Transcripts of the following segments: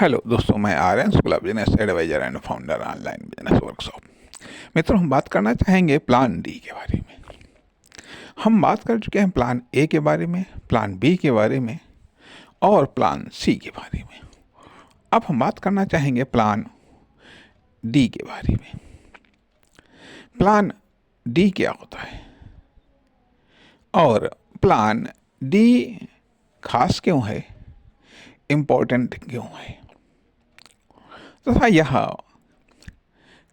Hello दोस्तों, मैं Aryan Shukla, business advisor and founder online business workshop. मित्रों, हम बात करना चाहेंगे प्लान डी के बारे में। हम बात कर चुके हैं प्लान ए के बारे में, प्लान बी के बारे में और प्लान सी के बारे में। अब हम बात करना चाहेंगे प्लान डी के बारे में। प्लान डी क्या होता है और प्लान डी खास क्यों है, इम्पोर्टेंट क्यों है, तथा यह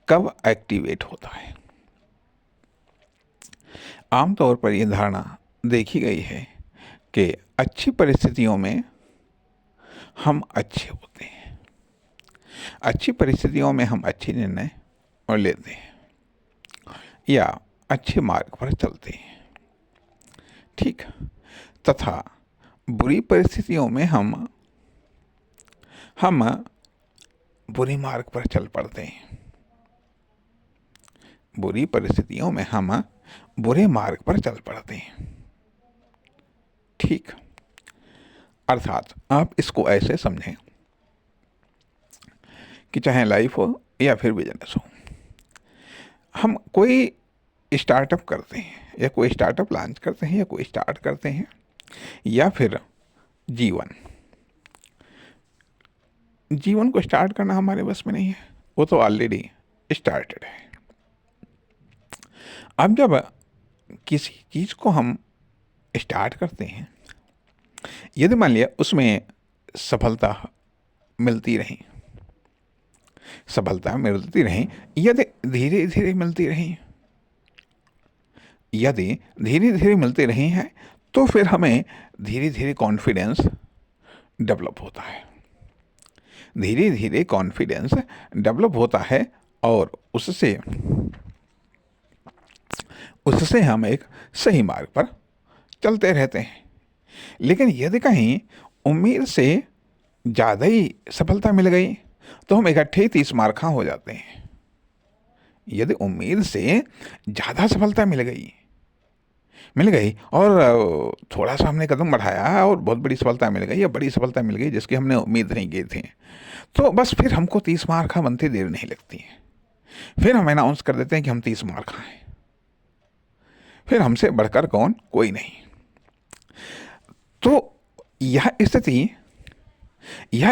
कब एक्टिवेट होता है। आमतौर पर यह धारणा देखी गई है कि अच्छी परिस्थितियों में हम अच्छे होते हैं, अच्छी परिस्थितियों में हम अच्छे निर्णय और लेते हैं या अच्छे मार्ग पर चलते हैं, ठीक। तथा बुरी परिस्थितियों में हम बुरे मार्ग पर चल पड़ते हैं। बुरी परिस्थितियों में हम बुरे मार्ग पर चल पड़ते हैं, ठीक। अर्थात आप इसको ऐसे समझें कि चाहे लाइफ हो या फिर बिजनेस हो, हम कोई स्टार्टअप करते हैं या कोई स्टार्टअप लॉन्च करते हैं या कोई स्टार्ट करते हैं या फिर जीवन को स्टार्ट करना हमारे बस में नहीं है, वो तो ऑलरेडी स्टार्टेड है। अब जब किसी चीज़ को हम स्टार्ट करते हैं, यदि मान लिया उसमें सफलता मिलती रही, यदि धीरे धीरे मिलती रही है तो फिर हमें धीरे धीरे कॉन्फिडेंस डेवलप होता है और उससे हम एक सही मार्ग पर चलते रहते हैं। लेकिन यदि कहीं उम्मीद से ज़्यादा ही सफलता मिल गई तो हम इकट्ठे ही 30 मार खा हो जाते हैं। यदि उम्मीद से ज़्यादा सफलता मिल गई और थोड़ा सा हमने कदम बढ़ाया और बहुत बड़ी सफलता मिल गई या बड़ी सफलता मिल गई जिसकी हमने उम्मीद नहीं की थी, तो बस फिर हमको 30 मार खा बनते देर नहीं लगती है। फिर हम अनाउंस कर देते हैं कि हम 30 मार खा हैं, फिर हमसे बढ़कर कोई नहीं। तो यह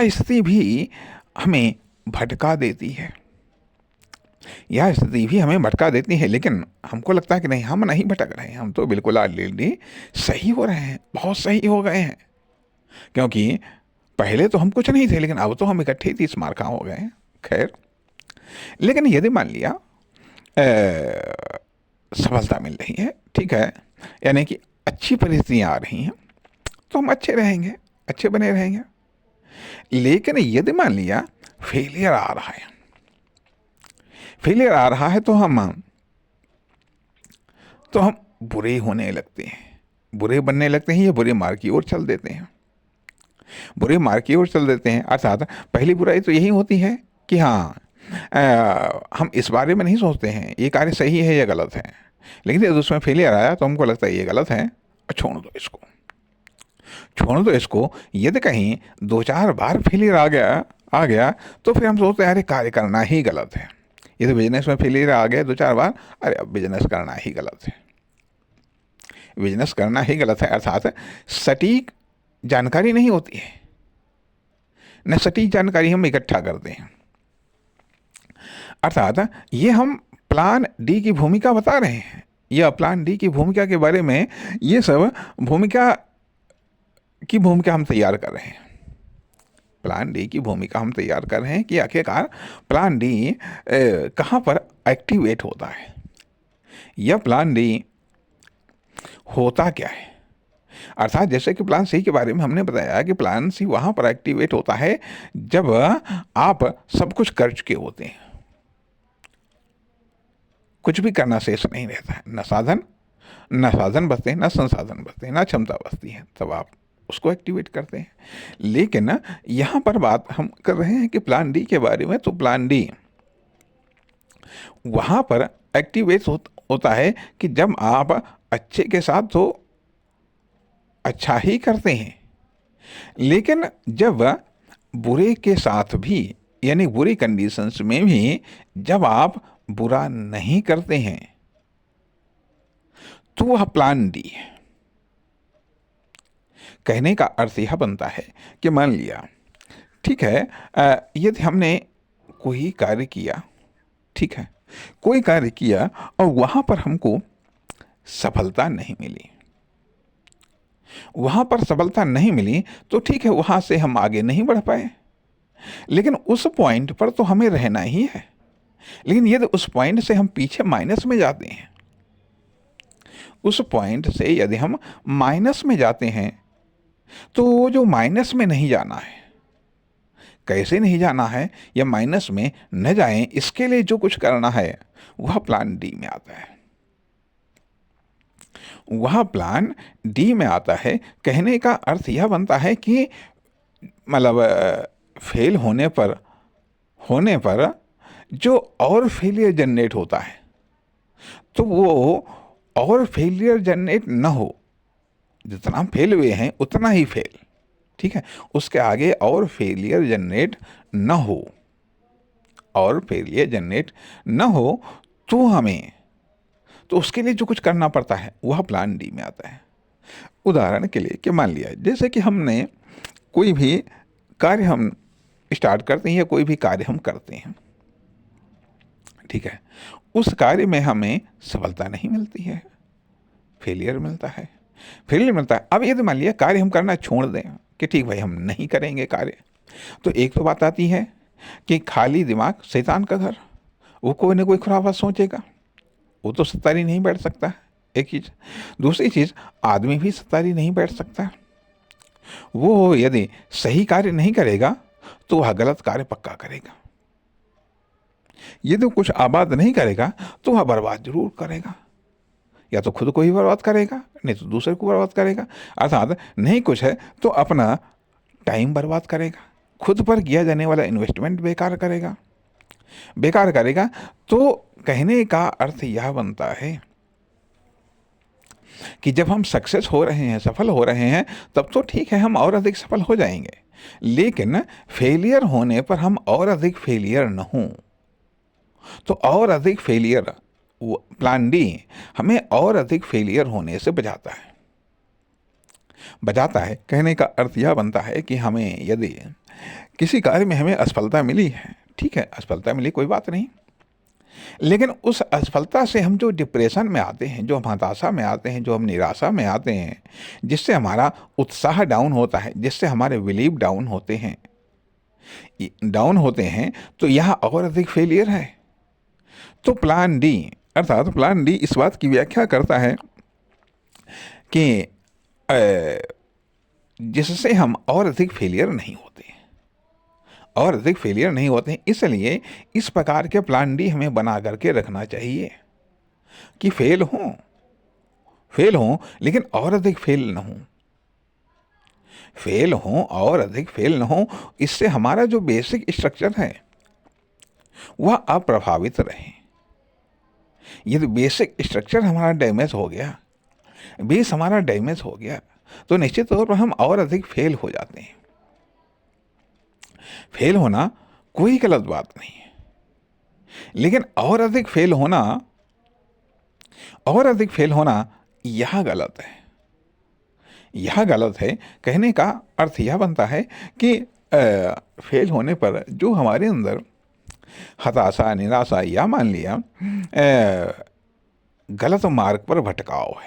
स्थिति भी हमें भटका देती है। लेकिन हमको लगता है कि नहीं, हम नहीं भटक रहे हैं, हम तो बिल्कुल ऑलरेडी सही हो रहे हैं, बहुत सही हो गए हैं। क्योंकि पहले तो हम कुछ नहीं थे, लेकिन अब तो हम इकट्ठे 30 मार खा हो गए हैं। खैर, लेकिन यदि मान लिया सफलता मिल रही है, ठीक है, यानी कि अच्छी परिस्थितियाँ आ रही हैं, तो हम अच्छे बने रहेंगे। लेकिन यदि मान लिया फेलियर आ रहा है तो हम बुरे होने लगते हैं, बुरे बनने लगते हैं या बुरे मार्ग की ओर चल देते हैं। अर्थात पहली बुराई तो यही होती है कि हम इस बारे में नहीं सोचते हैं ये कार्य सही है या गलत है, लेकिन यदि उसमें फेलियर आया तो हमको लगता है ये गलत है, छोड़ दो इसको। यदि कहीं 2-4 बार फेलियर आ गया तो फिर हम सोचते हैं अरे कार्य करना ही गलत है। यदि बिजनेस में फेलियर आ गया 2-4 बार, अरे अब बिजनेस करना ही गलत है। अर्थात सटीक जानकारी नहीं होती है, न सटीक जानकारी हम इकट्ठा करते हैं। अर्थात ये हम प्लान डी की भूमिका बता रहे हैं, या प्लान डी की भूमिका के बारे में ये सब भूमिका हम तैयार कर रहे हैं। प्लान डी की भूमिका हम तैयार कर रहे हैं कि आखिरकार प्लान डी कहाँ पर एक्टिवेट होता है, यह प्लान डी होता क्या है। अर्थात जैसे कि प्लान सी के बारे में हमने बताया कि प्लान सी वहाँ पर एक्टिवेट होता है जब आप सब कुछ कर चुके होते हैं, कुछ भी करना शेष नहीं रहता है, न साधन बचते हैं, न संसाधन बचते हैं, न क्षमता बचती है, तब आप उसको एक्टिवेट करते हैं। लेकिन यहाँ पर बात हम कर रहे हैं कि प्लान डी के बारे में, तो प्लान डी वहाँ पर एक्टिवेट होता है कि जब आप अच्छे के साथ तो अच्छा ही करते हैं, लेकिन जब बुरे के साथ भी, यानी बुरी कंडीशंस में भी जब आप बुरा नहीं करते हैं तो वह प्लान डी है। कहने का अर्थ यह बनता है कि मान लिया, ठीक है, यदि हमने कोई कार्य किया, ठीक है, कोई कार्य किया और वहां पर हमको सफलता नहीं मिली, वहां पर सफलता नहीं मिली तो ठीक है, वहां से हम आगे नहीं बढ़ पाए, लेकिन उस पॉइंट पर तो हमें रहना ही है। लेकिन यदि उस पॉइंट से हम पीछे माइनस में जाते हैं, उस पॉइंट से यदि हम माइनस में जाते हैं तो वो जो माइनस में नहीं जाना है, कैसे नहीं जाना है या माइनस में न जाएं, इसके लिए जो कुछ करना है वह प्लान डी में आता है। वह प्लान डी में आता है। कहने का अर्थ यह बनता है कि मतलब फेल होने पर जो और फेलियर जनरेट होता है तो वो और फेलियर जनरेट न हो, जितना हम फेल हुए हैं उतना ही फेल, ठीक है, उसके आगे और फेलियर जनरेट न हो, और फेलियर जनरेट न हो तो उसके लिए जो कुछ करना पड़ता है वह प्लान डी में आता है। उदाहरण के लिए कि मान लिया जैसे कि हमने कोई भी कार्य हम स्टार्ट करते हैं या कोई भी कार्य हम करते हैं, ठीक है, उस कार्य में हमें सफलता नहीं मिलती है, फेलियर मिलता है, फेलियर मिलता है। अब यदि मान लिया कार्य हम करना छोड़ दें कि ठीक भाई हम नहीं करेंगे कार्य, तो एक तो बात आती है कि खाली दिमाग शैतान का घर, वो कोई ना कोई खुराफात सोचेगा, वो तो सत्तारी नहीं बैठ सकता, एक चीज़। दूसरी चीज़, आदमी भी सत्तारी नहीं बैठ सकता, वो यदि सही कार्य नहीं करेगा तो वह गलत कार्य पक्का करेगा, यदि कुछ आबाद नहीं करेगा तो वह बर्बाद जरूर करेगा, या तो खुद को ही बर्बाद करेगा नहीं तो दूसरे को बर्बाद करेगा, अर्थात नहीं कुछ है तो अपना टाइम बर्बाद करेगा, खुद पर किया जाने वाला इन्वेस्टमेंट बेकार करेगा। तो कहने का अर्थ यह बनता है कि जब हम सक्सेस हो रहे हैं, सफल हो रहे हैं, तब तो ठीक है, हम और अधिक सफल हो जाएंगे, लेकिन फेलियर होने पर हम और अधिक फेलियर न हों, तो और अधिक फेलियर, प्लान डी हमें और अधिक फेलियर होने से बचाता है। कहने का अर्थ यह बनता है कि हमें यदि किसी कार्य में हमें असफलता मिली है, ठीक है, असफलता मिली कोई बात नहीं, लेकिन उस असफलता से हम जो डिप्रेशन में आते हैं, जो हम हताशा में आते हैं, जो हम निराशा में आते हैं, जिससे हमारा उत्साह डाउन होता है, जिससे हमारे बिलीव डाउन होते हैं, तो यहाँ और अधिक फेलियर है। तो प्लान डी, अर्थात प्लान डी इस बात की व्याख्या करता है कि जिससे हम और अधिक फेलियर नहीं होते, इसलिए इस प्रकार के प्लान डी हमें बना करके रखना चाहिए कि फेल हों लेकिन और अधिक फेल न हो, इससे हमारा जो बेसिक स्ट्रक्चर है वह अप्रभावित रहे। यदि बेसिक स्ट्रक्चर हमारा डैमेज हो गया, बेस हमारा डैमेज हो गया, तो निश्चित तौर पर हम और अधिक फेल हो जाते हैं। फेल होना कोई गलत बात नहीं है, लेकिन और अधिक फेल होना यह गलत है। कहने का अर्थ यह बनता है कि फेल होने पर जो हमारे अंदर हताशा, निराशा या मान लिया गलत मार्ग पर भटकाव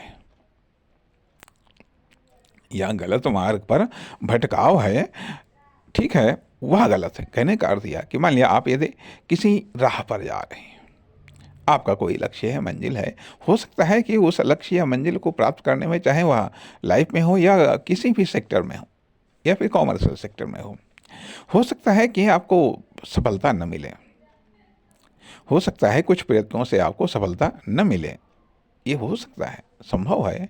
है, ठीक है, वह गलत है। कहने का अर्थ यह कि मान लिया आप यदि किसी राह पर जा रहे हैं, आपका कोई लक्ष्य है, मंजिल है, हो सकता है कि उस लक्ष्य या मंजिल को प्राप्त करने में, चाहे वह लाइफ में हो या किसी भी सेक्टर में हो या फिर कॉमर्शियल सेक्टर में हो सकता है कि आपको सफलता न मिले, हो सकता है कुछ प्रयत्नों से आपको सफलता न मिले, ये हो सकता है, संभव है।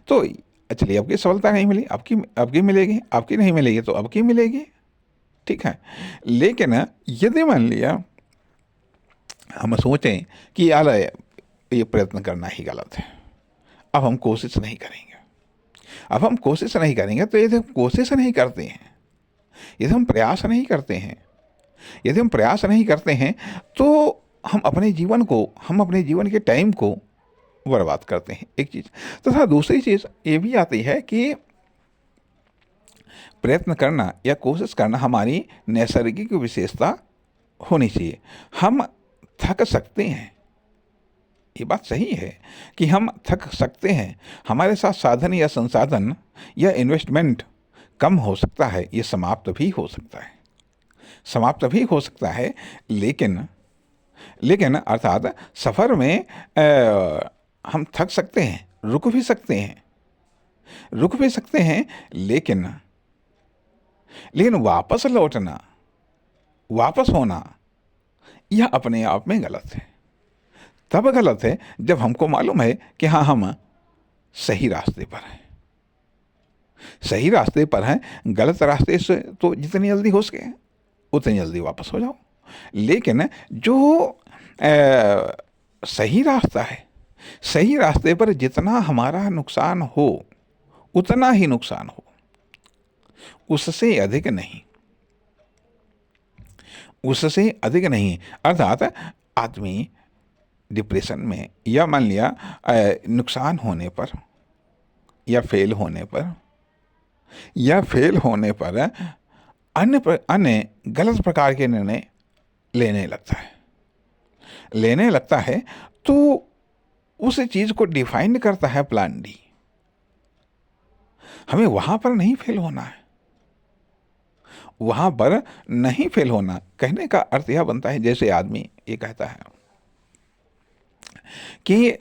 तो चलिए, आपकी सफलता नहीं मिली, आपकी मिलेगी, आपकी नहीं मिलेगी तो आपकी मिलेगी, ठीक है। लेकिन यदि मान लिया हम सोचें कि यार ये प्रयत्न करना ही गलत है, अब हम कोशिश नहीं करेंगे, तो ये कोशिश नहीं करते हैं यदि हम प्रयास नहीं करते हैं, यदि हम प्रयास नहीं करते हैं तो हम अपने जीवन के टाइम को बर्बाद करते हैं, एक चीज़। तथा दूसरी चीज़ ये भी आती है कि प्रयत्न करना या कोशिश करना हमारी नैसर्गिक विशेषता होनी चाहिए। हम थक सकते हैं, ये बात सही है कि हम थक सकते हैं, हमारे साथ साधन या संसाधन या इन्वेस्टमेंट कम हो सकता है, ये समाप्त भी हो सकता है, समाप्त भी हो सकता है। लेकिन लेकिन अर्थात सफ़र में हम थक सकते हैं, रुक भी सकते हैं, रुक भी सकते हैं, लेकिन लेकिन वापस लौटना, वापस होना, यह अपने आप में गलत है। तब गलत है जब हमको मालूम है कि हाँ, हम सही रास्ते पर हैं, सही रास्ते पर हैं। गलत रास्ते से तो जितनी जल्दी हो सके उतनी जल्दी वापस हो जाओ। लेकिन जो सही रास्ता है, सही रास्ते पर जितना हमारा नुकसान हो उतना ही नुकसान हो, उससे अधिक नहीं, उससे अधिक नहीं। अर्थात आदमी डिप्रेशन में या मान लिया नुकसान होने पर या फेल होने पर अन्य गलत प्रकार के निर्णय लेने लगता है तो उस चीज़ को डिफाइन करता है प्लान डी। हमें वहाँ पर नहीं फेल होना है, वहाँ पर नहीं फेल होना। कहने का अर्थ यह बनता है, जैसे आदमी ये कहता है कि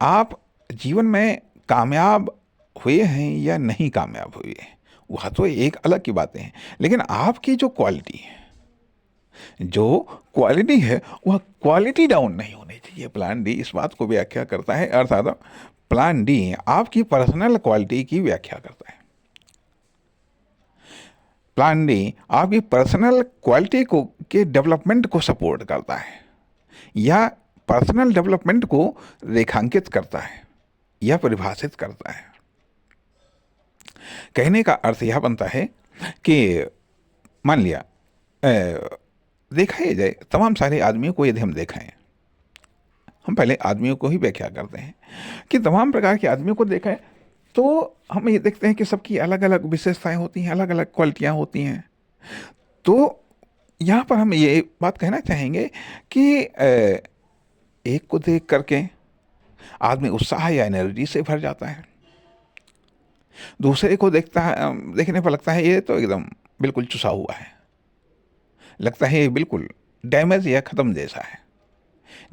आप जीवन में कामयाब हुए हैं या नहीं कामयाब हुए हैं, वह तो एक अलग की बातें हैं। लेकिन आपकी जो क्वालिटी है, वह क्वालिटी डाउन नहीं होनी चाहिए। प्लान डी इस बात को व्याख्या करता है, अर्थात प्लान डी आपकी पर्सनल क्वालिटी की व्याख्या करता है। प्लान डी आपकी पर्सनल क्वालिटी को के डेवलपमेंट को सपोर्ट करता है या पर्सनल डेवलपमेंट को रेखांकित करता है या परिभाषित करता है। कहने का अर्थ यह बनता है कि मान लिया देखा ही जाए, तमाम सारे आदमियों को यदि हम देखें, हम पहले आदमियों को ही व्याख्या करते हैं कि तमाम प्रकार के आदमियों को देखें तो हम ये देखते हैं कि सबकी अलग अलग विशेषताएं होती हैं, अलग अलग क्वालिटियाँ होती हैं। तो यहाँ पर हम ये बात कहना चाहेंगे कि एक को देख करके आदमी उत्साह या एनर्जी से भर जाता है, दूसरे को देखने पर लगता है ये तो एकदम बिल्कुल चुसा हुआ है, लगता है ये बिल्कुल डैमेज या ख़त्म जैसा है,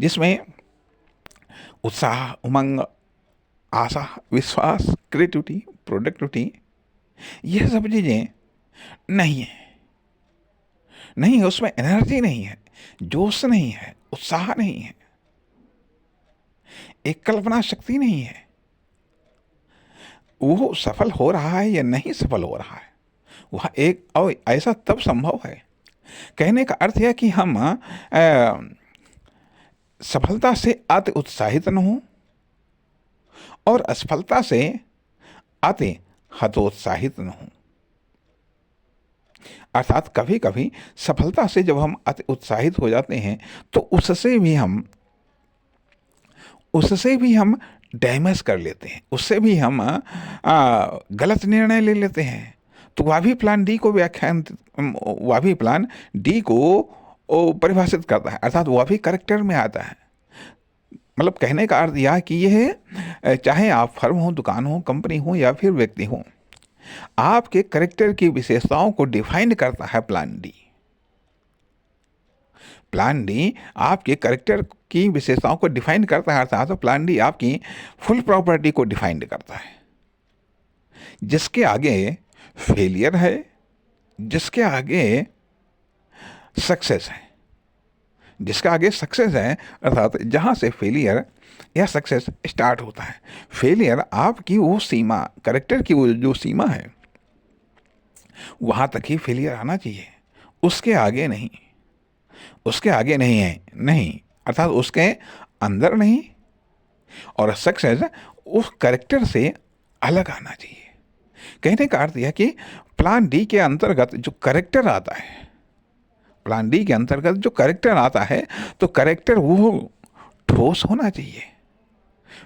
जिसमें उत्साह, उमंग, आशा, विश्वास, क्रिएटिविटी, प्रोडक्टिविटी, ये सब चीज़ें नहीं है, उसमें एनर्जी नहीं है, जोश नहीं है, उत्साह नहीं है, एक कल्पना शक्ति नहीं है। वो सफल हो रहा है या नहीं सफल हो रहा है, वह एक और ऐसा तब संभव है। कहने का अर्थ है कि हम सफलता से अति उत्साहित न हों और असफलता से अति हतोत्साहित न हों। अर्थात कभी कभी सफलता से जब हम अति उत्साहित हो जाते हैं तो उससे भी हम डैमेज कर लेते हैं, उससे भी हम गलत निर्णय ले लेते हैं। तो वह भी प्लान डी को परिभाषित करता है, अर्थात वह भी कैरेक्टर में आता है। मतलब कहने का अर्थ यह कि यह चाहे आप फर्म हो, दुकान हो, कंपनी हो या फिर व्यक्ति हो, आपके कैरेक्टर की विशेषताओं को डिफाइन करता है प्लान डी। प्लान डी आपके कैरेक्टर की विशेषताओं को डिफाइन करता है, अर्थात प्लान डी आपकी फुल प्रॉपर्टी को डिफाइन करता है। जिसके आगे फेलियर है, जिसके आगे सक्सेस है, जिसका आगे सक्सेस है, अर्थात जहाँ से फेलियर या सक्सेस स्टार्ट होता है। फेलियर आपकी वो सीमा, कैरेक्टर की वो जो सीमा है, वहाँ तक ही फेलियर आना चाहिए, उसके आगे नहीं, उसके आगे नहीं है, नहीं, अर्थात उसके अंदर नहीं। और सक्सेस उस कैरेक्टर से अलग आना चाहिए, कहने का अर्थ यह कि प्लान डी के अंतर्गत जो करेक्टर आता है, प्लान डी के अंतर्गत जो करेक्टर आता है, तो करेक्टर वो ठोस होना चाहिए,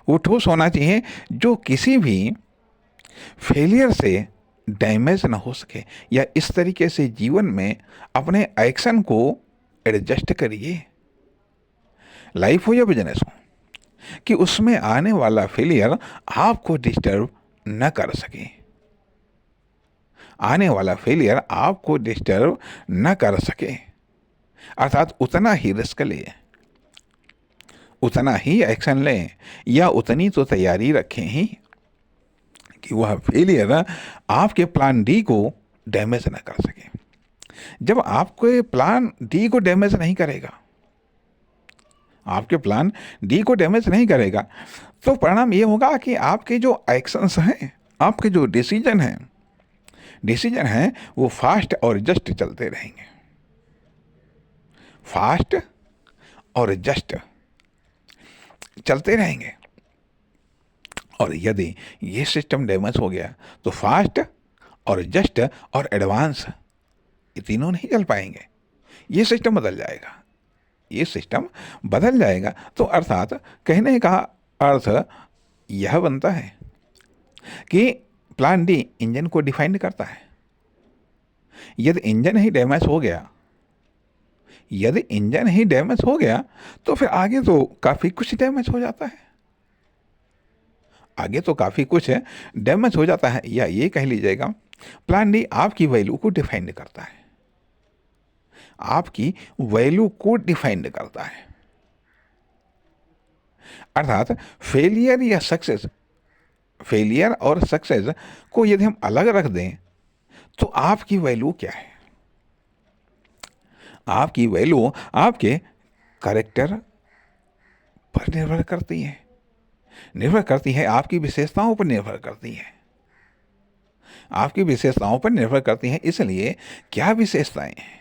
वो ठोस होना चाहिए जो किसी भी फेलियर से डैमेज ना हो सके, या इस तरीके से जीवन में अपने एक्शन को एडजस्ट करिए, लाइफ हो या बिजनेस हो, कि उसमें आने वाला फेलियर आपको डिस्टर्ब न कर सके, आने वाला फेलियर आपको डिस्टर्ब न कर सके। अर्थात उतना ही रिस्क लें, उतना ही एक्शन लें, या उतनी तो तैयारी रखें ही कि वह फेलियर आपके प्लान डी को डैमेज न कर सके। जब आपके प्लान डी को डैमेज नहीं करेगा, आपके प्लान डी को डैमेज नहीं करेगा, तो परिणाम ये होगा कि आपके जो एक्शंस हैं, आपके जो डिसीजन हैं वो फास्ट और जस्ट चलते रहेंगे, फास्ट और जस्ट चलते रहेंगे। और यदि ये सिस्टम डैमेज हो गया तो फास्ट और जस्ट और एडवांस ये तीनों नहीं चल पाएंगे, ये सिस्टम बदल जाएगा, ये सिस्टम बदल जाएगा। तो अर्थात कहने का अर्थ यह बनता है कि प्लान डी इंजन को डिफाइन करता है। यदि इंजन ही डैमेज हो गया, यदि इंजन ही डैमेज हो गया तो फिर आगे तो काफ़ी कुछ डैमेज हो जाता है, आगे तो काफ़ी कुछ डैमेज हो जाता है। या ये कह लीजिएगा प्लान डी आपकी वैल्यू को डिफाइन करता है, आपकी वैल्यू को डिफाइन करता है। अर्थात फेलियर या सक्सेस, फेलियर और सक्सेस को यदि हम अलग रख दें तो आपकी वैल्यू क्या है? आपकी वैल्यू आपके कैरेक्टर पर निर्भर करती है, निर्भर करती है, आपकी विशेषताओं पर निर्भर करती है, आपकी विशेषताओं पर निर्भर करती हैं। इसलिए क्या विशेषताएं हैं,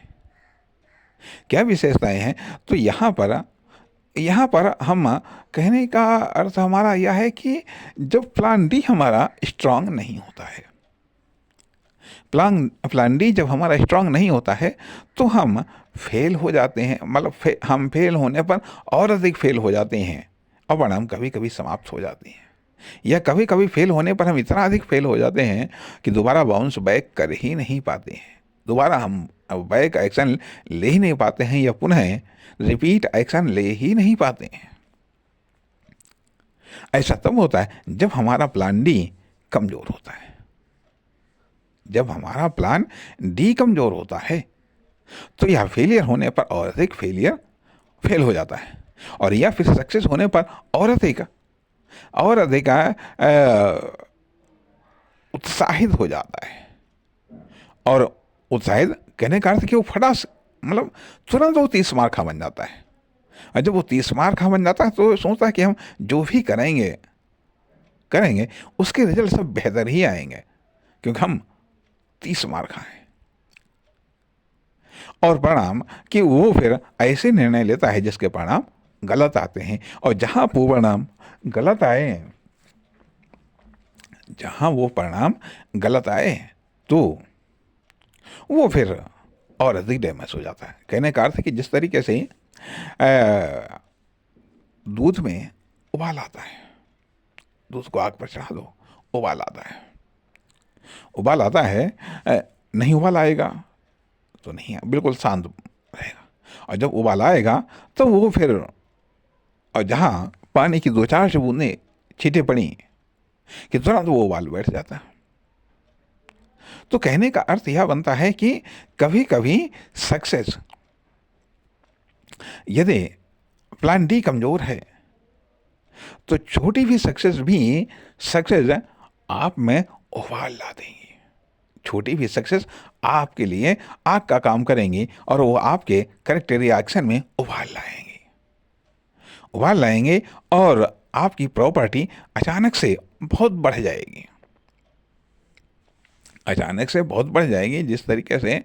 क्या विशेषताएं हैं? तो यहाँ पर हम कहने का अर्थ हमारा यह है कि जब प्लान डी हमारा स्ट्रांग नहीं होता है, प्लान डी जब हमारा स्ट्रांग नहीं होता है तो हम फेल हो जाते हैं, मतलब हम फेल होने पर और अधिक फेल हो जाते हैं और परिणाम कभी कभी समाप्त हो जाती हैं, या कभी कभी फेल होने पर हम इतना अधिक फेल हो जाते हैं कि दोबारा बाउंस बैक कर ही नहीं पाते हैं, दोबारा हम बैक एक्शन ले ही नहीं पाते हैं, या पुनः रिपीट एक्शन ले ही नहीं पाते हैं। ऐसा तब होता है जब हमारा प्लान डी कमज़ोर होता है, जब हमारा प्लान डी कमज़ोर होता है तो यह फेलियर होने पर और अधिक फेल हो जाता है, और या फिर सक्सेस होने पर और अधिक उत्साहित हो जाता है। और उत्साहित कहने का अर्थ कि वो मतलब तुरंत वो 30 मार खा बन जाता है, और जब वो 30 मार खा बन जाता है तो सोचता है कि हम जो भी करेंगे उसके रिजल्ट सब बेहतर ही आएंगे, क्योंकि हम 30 मार खाएं। और परिणाम कि वो फिर ऐसे निर्णय लेता है जिसके परिणाम गलत आते हैं, और जहां वो परिणाम गलत आए तो वो फिर और अधिक डैमेज हो जाता है। कहने का अर्थ है कि जिस तरीके से दूध में उबाल आता है, दूध को आग पर चढ़ा दो, उबाल आता है, नहीं उबाल आएगा तो नहीं, बिल्कुल शांत रहेगा, और जब उबाल आएगा तो वो फिर, और जहाँ पानी की 2-4 बूंदें छींटे पड़ी कि तुरंत वो उबाल बैठ जाता है। तो कहने का अर्थ यह बनता है कि कभी कभी सक्सेस, यदि प्लान डी कमजोर है तो छोटी भी सक्सेस आप में उबाल ला देंगी, छोटी भी सक्सेस आपके लिए आग का काम करेंगी, और वो आपके कैरेक्टर रिएक्शन में उबाल लाएंगे और आपकी प्रॉपर्टी अचानक से बहुत बढ़ जाएगी, जिस तरीके से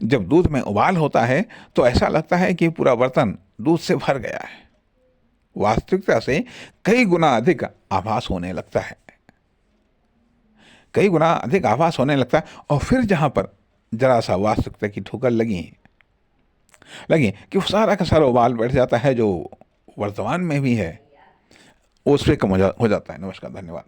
जब दूध में उबाल होता है तो ऐसा लगता है कि पूरा बर्तन दूध से भर गया है, वास्तविकता से कई गुना अधिक आभास होने लगता है। कई गुना अधिक आभास होने लगता है। और फिर जहाँ पर जरा सा वास्तविकता की ठोकर लगी कि वो सारा का सारा उबाल बैठ जाता है जो वर्तमान में भी है, वो उससे कम हो जाता है। नमस्कार, धन्यवाद।